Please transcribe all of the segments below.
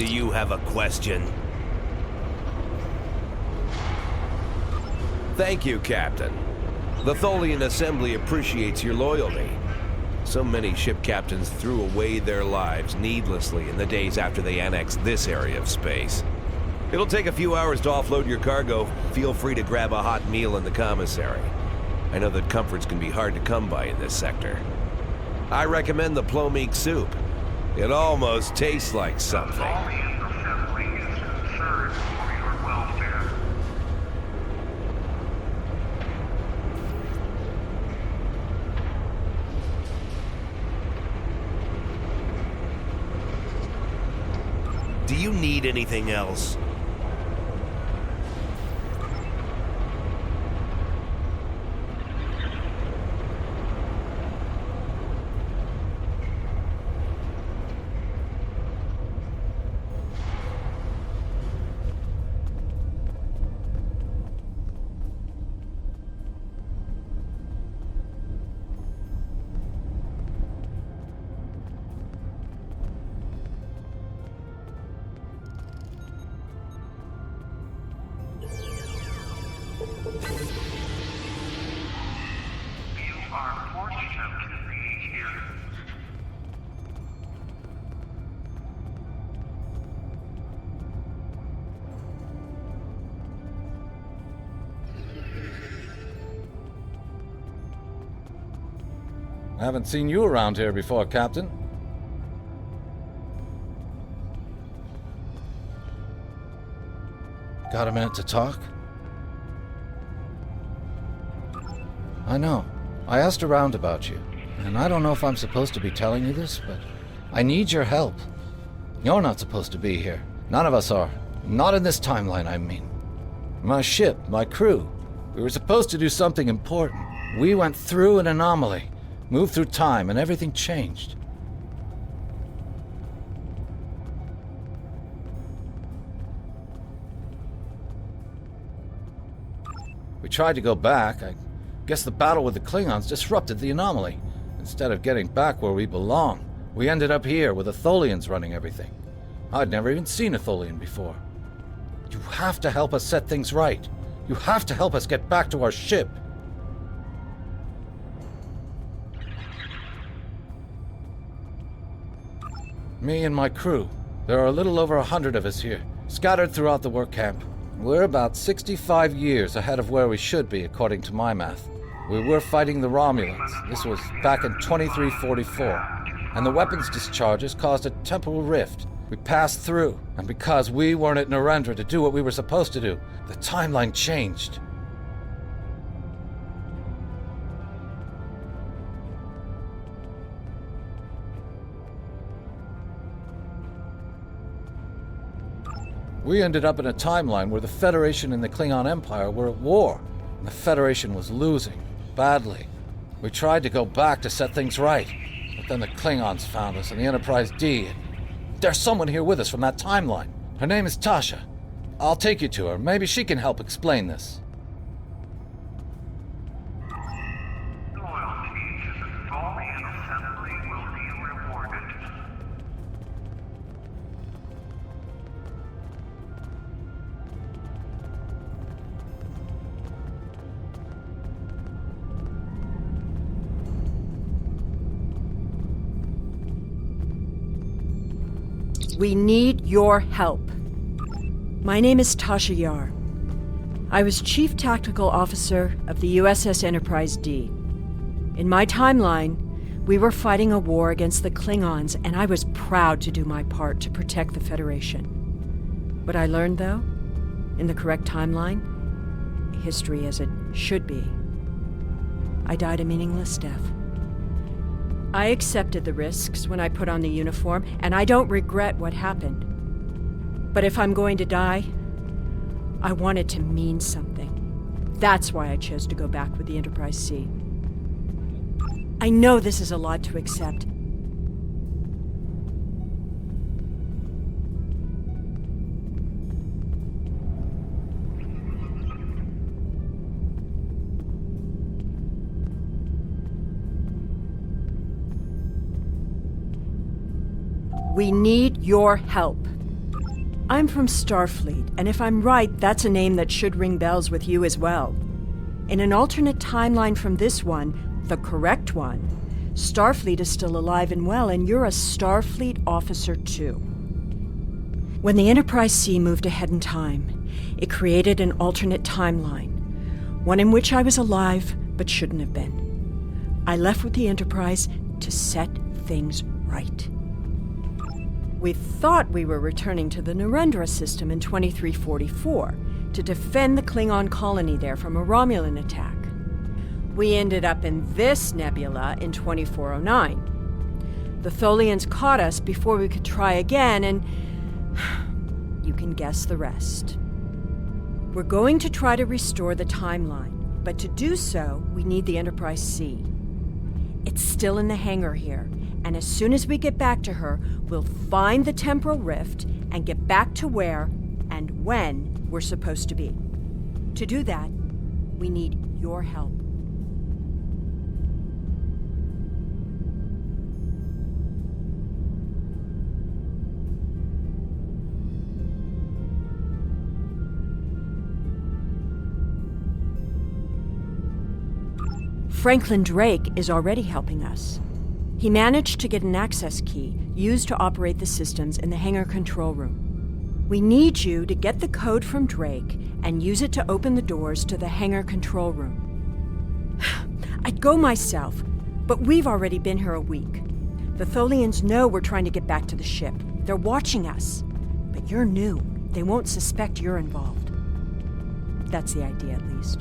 Do you have a question? Thank you, Captain. The Tholian Assembly appreciates your loyalty. So many ship captains threw away their lives needlessly in the days after they annexed this area of space. It'll take a few hours to offload your cargo. Feel free to grab a hot meal in the commissary. I know that comforts can be hard to come by in this sector. I recommend the plomeek soup. It almost tastes like something. Do you need anything else? I haven't seen you around here before, Captain. Got a minute to talk? I know. I asked around about you, and I don't know if I'm supposed to be telling you this, but I need your help. You're not supposed to be here. None of us are. Not in this timeline, I mean. My ship, my crew. We were supposed to do something important. We went through an anomaly. Moved through time, and everything changed. We tried to go back. I guess the battle with the Klingons disrupted the anomaly. Instead of getting back where we belong, we ended up here with the Tholians running everything. I'd never even seen a Tholian before. You have to help us set things right. You have to help us get back to our ship. Me and my crew. There are a little over 100 of us here, scattered throughout the work camp. We're about 65 years ahead of where we should be, according to my math. We were fighting the Romulans. This was back in 2344. And the weapons discharges caused a temporal rift. We passed through, and because we weren't at Narendra to do what we were supposed to do, the timeline changed. We ended up in a timeline where the Federation and the Klingon Empire were at war, and the Federation was losing, badly. We tried to go back to set things right, but then the Klingons found us and the Enterprise D, and there's someone here with us from that timeline. Her name is Tasha. I'll take you to her. Maybe she can help explain this. We need your help. My name is Tasha Yar. I was Chief Tactical Officer of the USS Enterprise D. In my timeline, we were fighting a war against the Klingons, and I was proud to do my part to protect the Federation. What I learned, though, in the correct timeline, history as it should be, I died a meaningless death. I accepted the risks when I put on the uniform, and I don't regret what happened. But if I'm going to die, I want it to mean something. That's why I chose to go back with the Enterprise C. I know this is a lot to accept. We need your help. I'm from Starfleet, and if I'm right, that's a name that should ring bells with you as well. In an alternate timeline from this one, the correct one, Starfleet is still alive and well, and you're a Starfleet officer too. When the Enterprise C moved ahead in time, it created an alternate timeline, one in which I was alive but shouldn't have been. I left with the Enterprise to set things right. We thought we were returning to the Narendra system in 2344 to defend the Klingon colony there from a Romulan attack. We ended up in this nebula in 2409. The Tholians caught us before we could try again, and you can guess the rest. We're going to try to restore the timeline, but to do so, we need the Enterprise C. It's still in the hangar here, and as soon as we get back to her, we'll find the temporal rift and get back to where and when we're supposed to be. To do that, we need your help. Franklin Drake is already helping us. He managed to get an access key used to operate the systems in the hangar control room. We need you to get the code from Drake and use it to open the doors to the hangar control room. I'd go myself, but we've already been here a week. The Tholians know we're trying to get back to the ship. They're watching us. But you're new. They won't suspect you're involved. That's the idea, at least.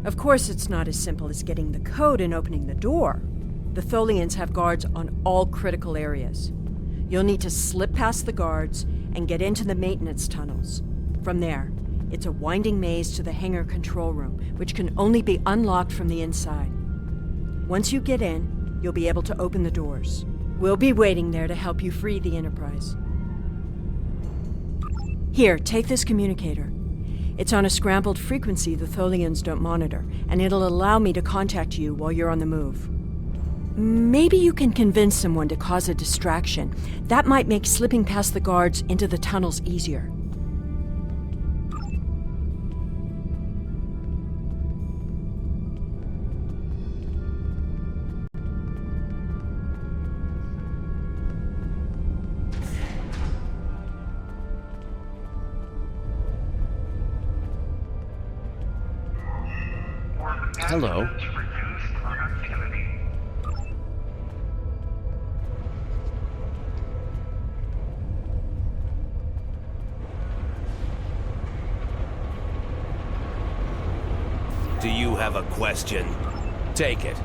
Of course, it's not as simple as getting the code and opening the door. The Tholians have guards on all critical areas. You'll need to slip past the guards and get into the maintenance tunnels. From there, it's a winding maze to the hangar control room, which can only be unlocked from the inside. Once you get in, you'll be able to open the doors. We'll be waiting there to help you free the Enterprise. Here, take this communicator. It's on a scrambled frequency the Tholians don't monitor, and it'll allow me to contact you while you're on the move. Maybe you can convince someone to cause a distraction. That might make slipping past the guards into the tunnels easier. Hello. Do you have a question? Take it.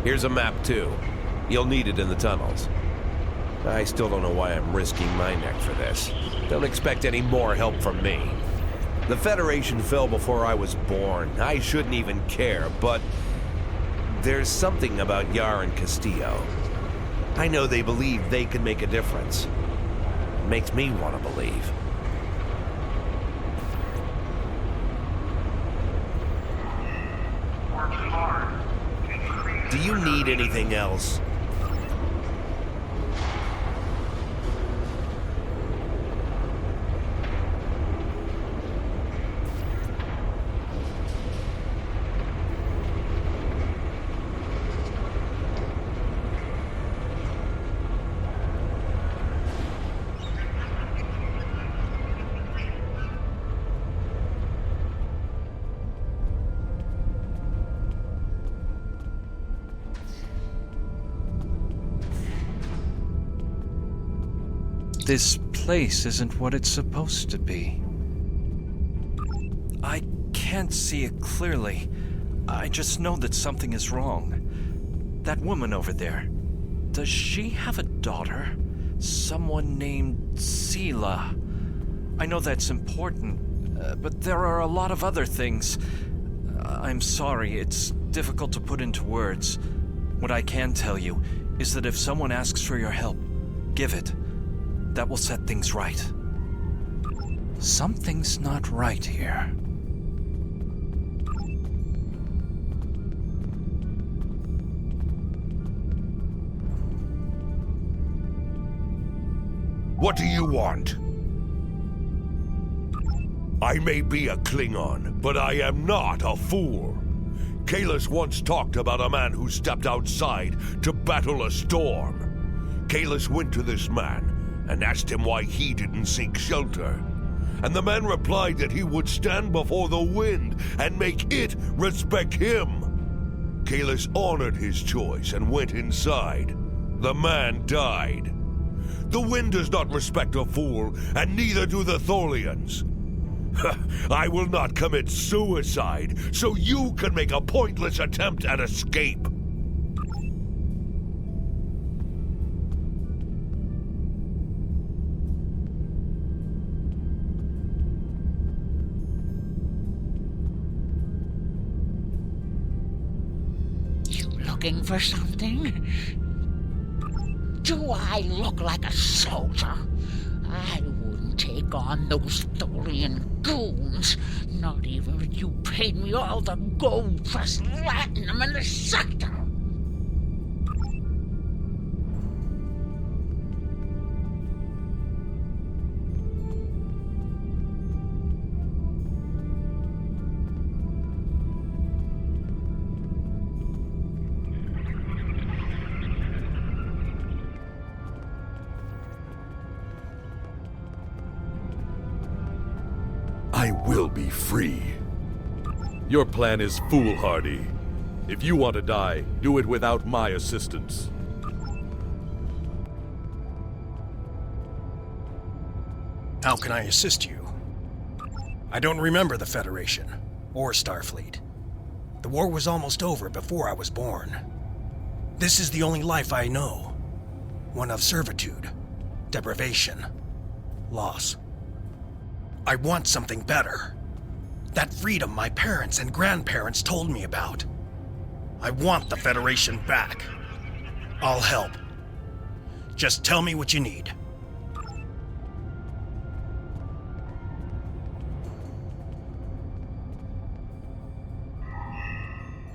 Here's a map too. You'll need it in the tunnels. I still don't know why I'm risking my neck for this. Don't expect any more help from me. The Federation fell before I was born. I shouldn't even care, but there's something about Yar and Castillo. I know they believe they can make a difference. It makes me want to believe. Do you need anything else? This place isn't what it's supposed to be. I can't see it clearly. I just know that something is wrong. That woman over there, does she have a daughter? Someone named Sela. I know that's important, but there are a lot of other things. I'm sorry, it's difficult to put into words. What I can tell you is that if someone asks for your help, give it. That will set things right. Something's not right here. What do you want? I may be a Klingon, but I am not a fool. Kahless once talked about a man who stepped outside to battle a storm. Kahless went to this man and asked him why he didn't seek shelter. And the man replied that he would stand before the wind and make it respect him. Kahless honored his choice and went inside. The man died. The wind does not respect a fool, and neither do the Tholians. I will not commit suicide, so you can make a pointless attempt at escape. You looking for something? Do I look like a soldier? I wouldn't take on those Tholian goons, not even if you paid me all the gold plus latinum in the sector. I will be free. Your plan is foolhardy. If you want to die, do it without my assistance. How can I assist you? I don't remember the Federation, or Starfleet. The war was almost over before I was born. This is the only life I know. One of servitude, deprivation, loss. I want something better. That freedom my parents and grandparents told me about. I want the Federation back. I'll help. Just tell me what you need.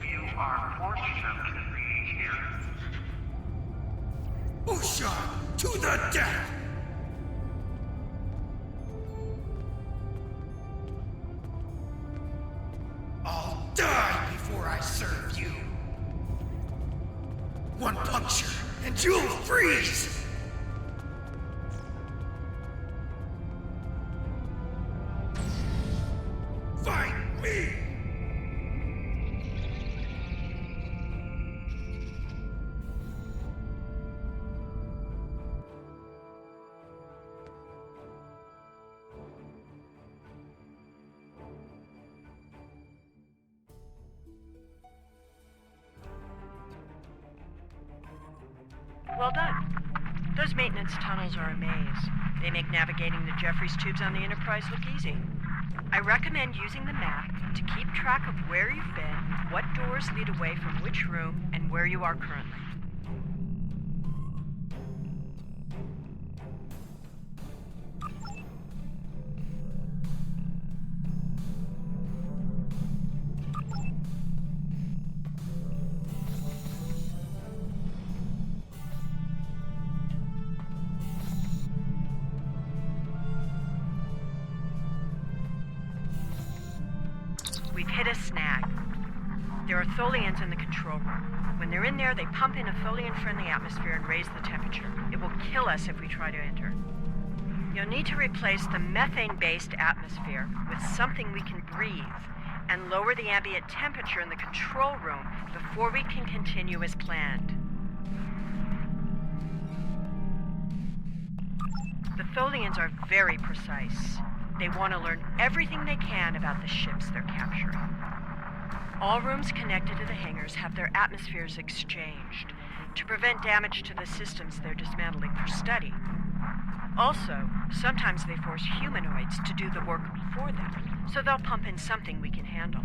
You are fortunate to be here. Usha, to the death! I'll die before I serve you. One puncture, and you'll freeze! Fight me! Well done. Those maintenance tunnels are a maze. They make navigating the Jeffries tubes on the Enterprise look easy. I recommend using the map to keep track of where you've been, what doors lead away from which room, and where you are currently. We've hit a snag. There are Tholians in the control room. When they're in there, they pump in a Tholian-friendly atmosphere and raise the temperature. It will kill us if we try to enter. You'll need to replace the methane-based atmosphere with something we can breathe and lower the ambient temperature in the control room before we can continue as planned. The Tholians are very precise. They want to learn everything they can about the ships they're capturing. All rooms connected to the hangars have their atmospheres exchanged to prevent damage to the systems they're dismantling for study. Also, sometimes they force humanoids to do the work for them, so they'll pump in something we can handle.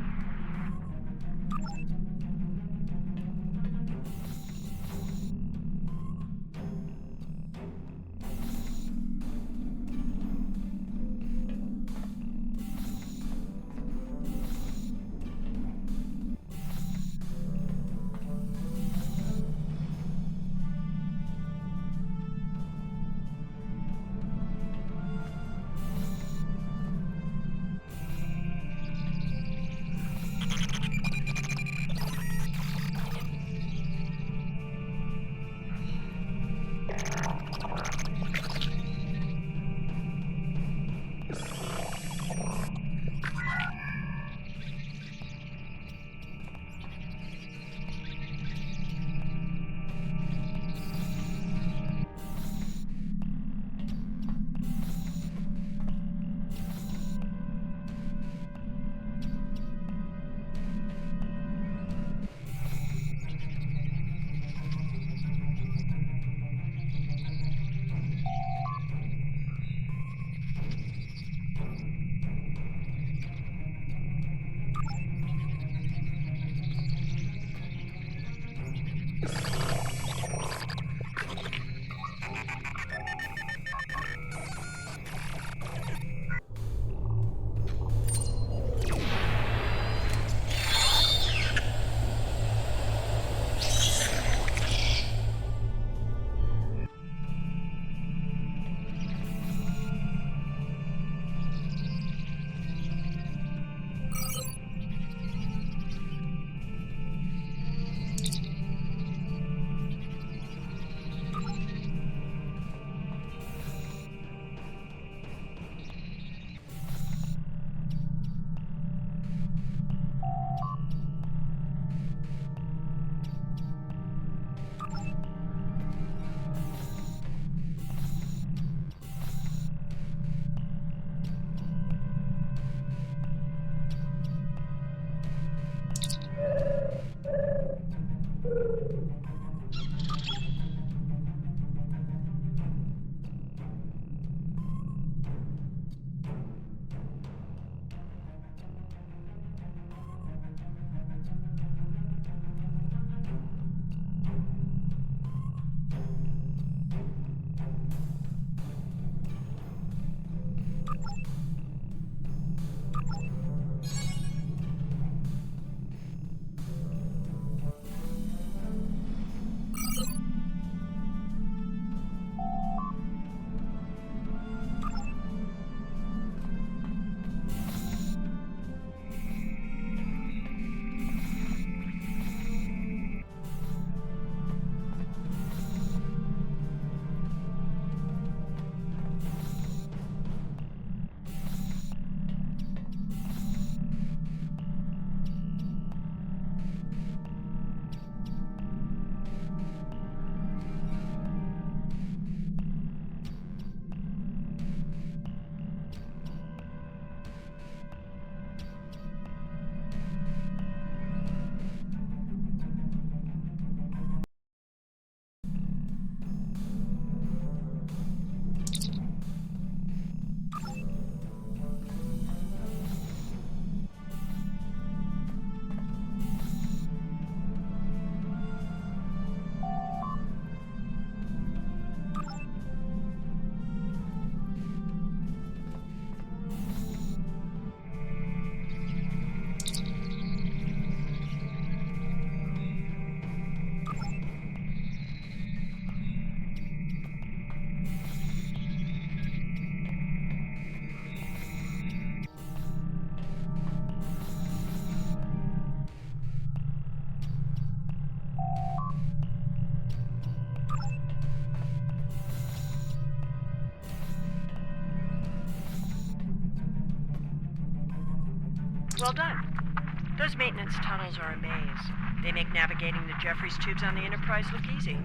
Well done. Those maintenance tunnels are a maze. They make navigating the Jeffries tubes on the Enterprise look easy.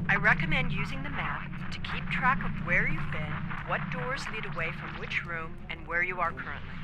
I recommend using the map to keep track of where you've been, what doors lead away from which room, and where you are currently.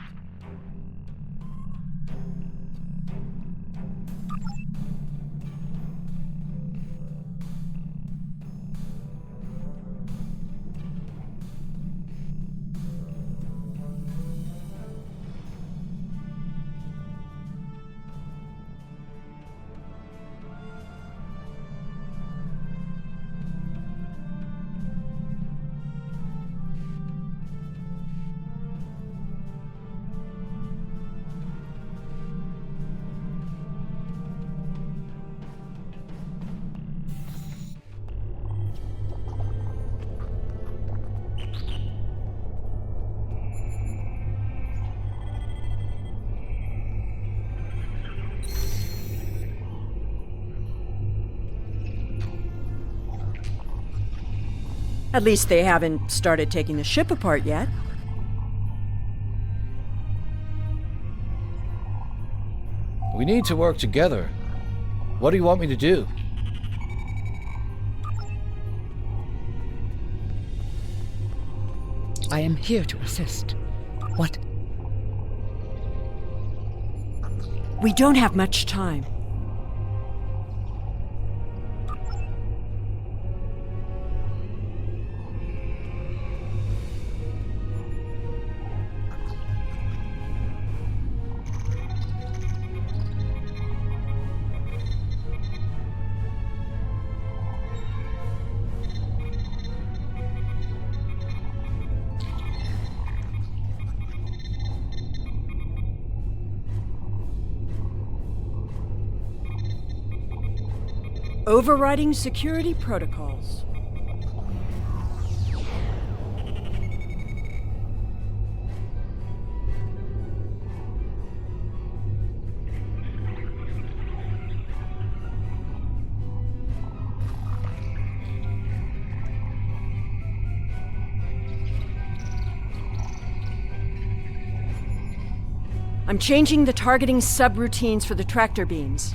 At least they haven't started taking the ship apart yet. We need to work together. What do you want me to do? I am here to assist. What? We don't have much time. Overriding security protocols. I'm changing the targeting subroutines for the tractor beams.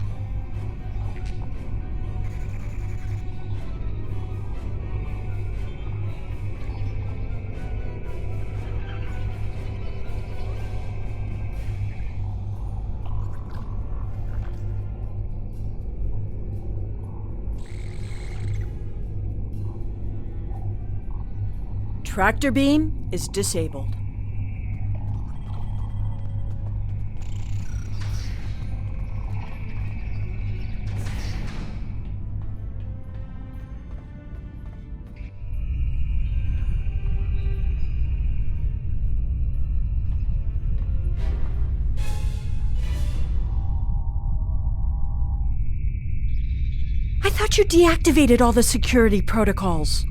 Tractor beam is disabled. I thought you deactivated all the security protocols.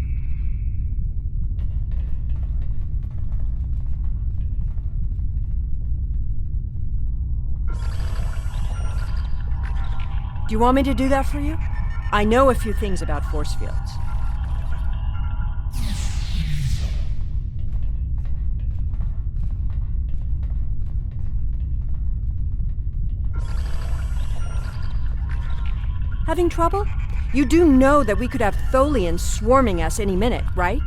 Do you want me to do that for you? I know a few things about force fields. Having trouble? You do know that we could have Tholians swarming us any minute, right?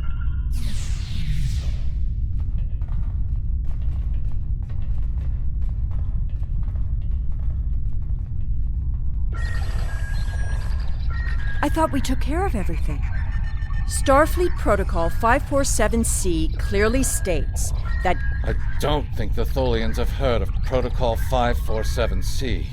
I thought we took care of everything. Starfleet Protocol 547C clearly states that... I don't think the Tholians have heard of Protocol 547C.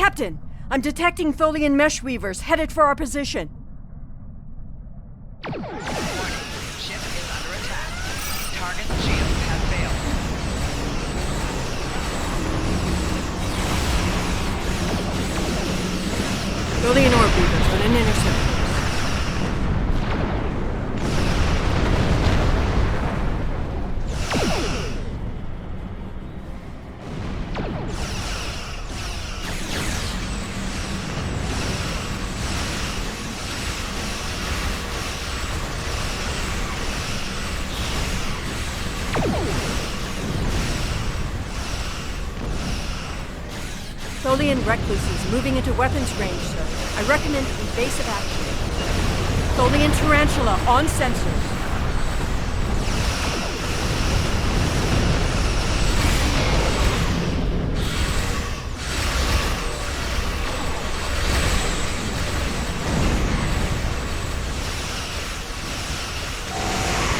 Captain, I'm detecting Tholian mesh weavers headed for our position. Warning. Ship is under attack. Target shields have failed. Tholian orb weavers on an intercept. Tholian recluses moving into weapons range, sir. I recommend evasive action. Tholian tarantula on sensors.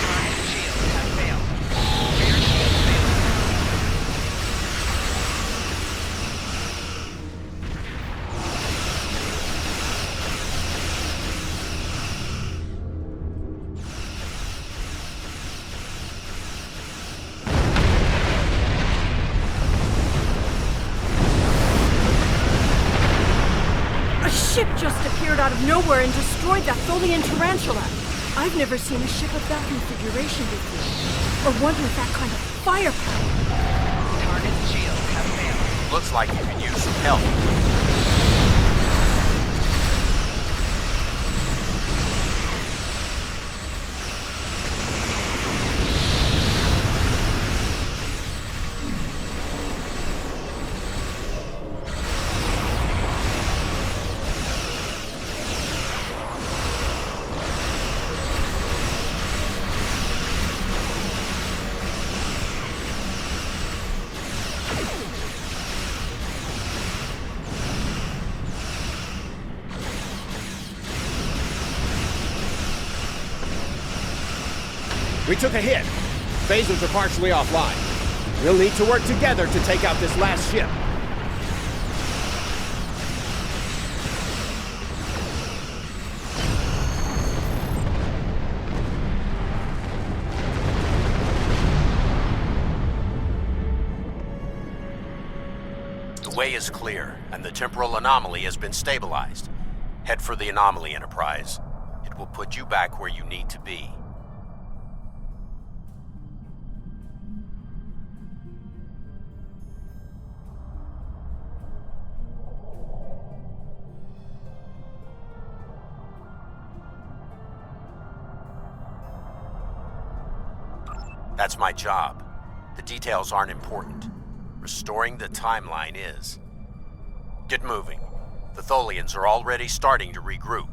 Target shields have failed. Rear shield failed. A ship just appeared out of nowhere and destroyed that Tholian tarantula. I've never seen a ship of that configuration before, or one with that kind of firepower. Target shields have failed. Looks like you could use some help. We took a hit. Phasers are partially offline. We'll need to work together to take out this last ship. The way is clear, and the temporal anomaly has been stabilized. Head for the anomaly, Enterprise. It will put you back where you need to be. That's my job. The details aren't important. Restoring the timeline is. Get moving. The Tholians are already starting to regroup.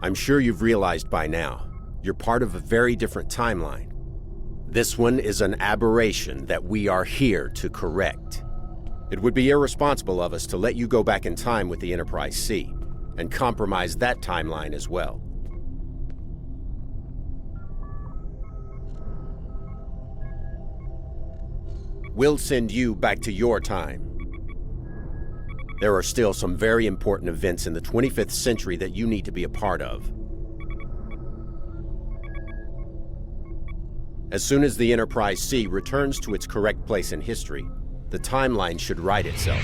I'm sure you've realized by now, you're part of a very different timeline. This one is an aberration that we are here to correct. It would be irresponsible of us to let you go back in time with the Enterprise C, and compromise that timeline as well. We'll send you back to your time. There are still some very important events in the 25th century that you need to be a part of. As soon as the Enterprise C returns to its correct place in history, the timeline should right itself.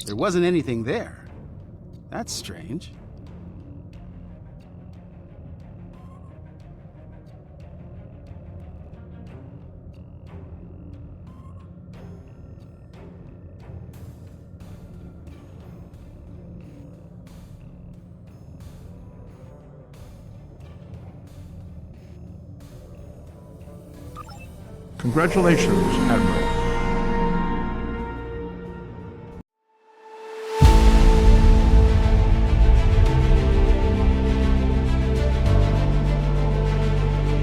There wasn't anything there. That's strange. Congratulations, Admiral.